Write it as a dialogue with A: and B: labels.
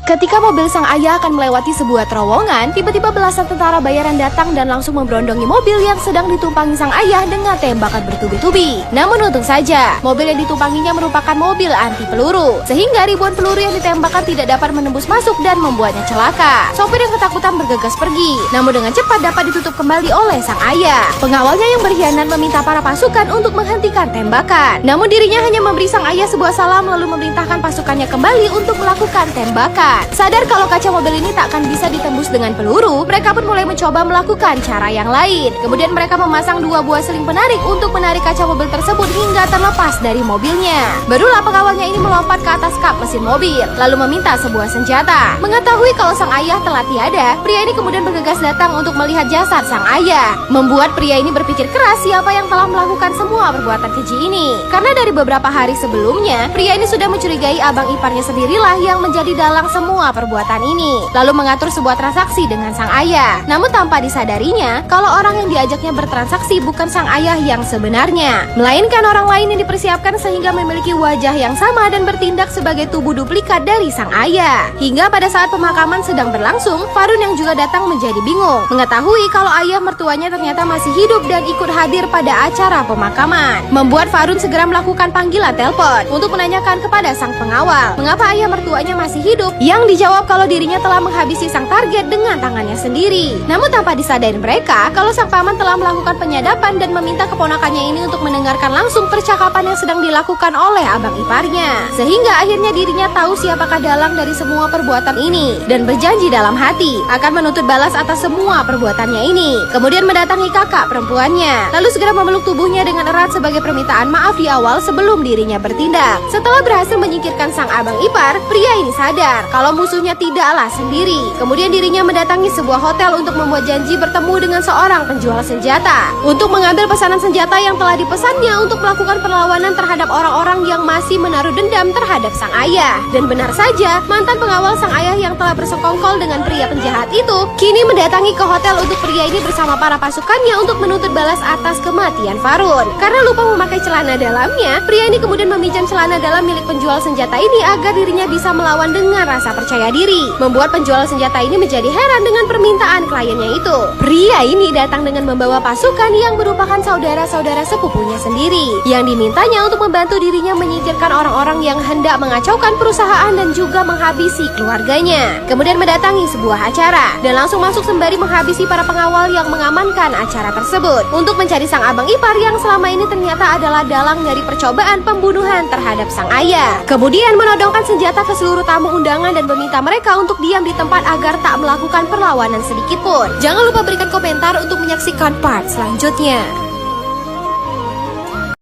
A: Ketika mobil sang ayah akan melewati sebuah terowongan, tiba-tiba belasan tentara bayaran datang dan langsung memberondongi mobil yang sedang ditumpangi sang ayah dengan tembakan bertubi-tubi. Namun untung saja, mobil yang ditumpanginya merupakan mobil anti peluru, sehingga ribuan peluru yang ditembakkan tidak dapat menembus masuk dan membuatnya celaka. Sopir yang ketakutan bergegas pergi, namun dengan cepat dapat ditutup kembali oleh sang ayah. Pengawalnya yang berkhianat meminta para pasukan untuk menghentikan tembakan, namun dirinya hanya memberi sang ayah sebuah salam lalu memerintahkan pasukannya kembali untuk melakukan tembakan. Sadar kalau kaca mobil ini tak akan bisa ditembus dengan peluru, mereka pun mulai mencoba melakukan cara yang lain. Kemudian mereka memasang 2 buah seling penarik untuk menarik kaca mobil tersebut hingga terlepas dari mobilnya. Barulah pengawalnya ini melompat ke atas kap mesin mobil, lalu meminta sebuah senjata. Mengetahui kalau sang ayah telah tiada, pria ini kemudian bergegas datang untuk melihat jasad sang ayah. Membuat pria ini berpikir keras siapa yang telah melakukan semua perbuatan keji ini. Karena dari beberapa hari sebelumnya, pria ini sudah mencurigai abang iparnya sendirilah yang menjadi dalang semua perbuatan ini, lalu mengatur sebuah transaksi dengan sang ayah. Namun tanpa disadarinya kalau orang yang diajaknya bertransaksi bukan sang ayah yang sebenarnya, melainkan orang lain yang dipersiapkan sehingga memiliki wajah yang sama dan bertindak sebagai tubuh duplikat dari sang ayah. Hingga pada saat pemakaman sedang berlangsung, Farun yang juga datang menjadi bingung mengetahui kalau ayah mertuanya ternyata masih hidup dan ikut hadir pada acara pemakaman. Membuat Farun segera melakukan panggilan telepon untuk menanyakan kepada sang pengawal mengapa ayah mertuanya masih hidup. Yang dijawab kalau dirinya telah menghabisi sang target dengan tangannya sendiri. Namun tanpa disadari mereka kalau sang paman telah melakukan penyadapan dan meminta keponakannya ini untuk mendengarkan langsung percakapan yang sedang dilakukan oleh abang iparnya. Sehingga akhirnya dirinya tahu siapakah dalang dari semua perbuatan ini dan berjanji dalam hati akan menuntut balas atas semua perbuatannya ini. Kemudian mendatangi kakak perempuannya, lalu segera memeluk tubuhnya dengan erat sebagai permintaan maaf di awal sebelum dirinya bertindak. Setelah berhasil menyingkirkan sang abang ipar, pria ini sadar kalau musuhnya tidaklah sendiri. Kemudian dirinya mendatangi sebuah hotel untuk membuat janji bertemu dengan seorang penjual senjata untuk mengambil pesanan senjata yang telah dipesannya untuk melakukan perlawanan terhadap orang-orang yang masih menaruh dendam terhadap sang ayah. Dan benar saja, mantan pengawal sang ayah yang telah bersekongkol dengan pria penjahat itu kini mendatangi ke hotel untuk pria ini bersama para pasukannya untuk menuntut balas atas kematian Farun. Karena lupa memakai celana dalamnya, pria ini kemudian meminjam celana dalam milik penjual senjata ini agar dirinya bisa melawan dengan rasa percaya diri. Membuat penjual senjata ini menjadi heran dengan permintaan kliennya itu. Pria ini datang dengan membawa pasukan yang merupakan saudara-saudara sepupunya sendiri yang dimintanya untuk membantu dirinya menyingkirkan orang-orang yang hendak mengacaukan perusahaan dan juga menghabisi keluarganya. Kemudian mendatangi sebuah acara dan langsung masuk sembari menghabisi para pengawal yang mengamankan acara tersebut untuk mencari sang abang ipar yang selama ini ternyata adalah dalang dari percobaan pembunuhan terhadap sang ayah. Kemudian menodongkan senjata ke seluruh tamu undangan dan meminta mereka untuk diam di tempat agar tak melakukan perlawanan sedikit pun. Jangan lupa berikan komentar untuk menyaksikan part selanjutnya.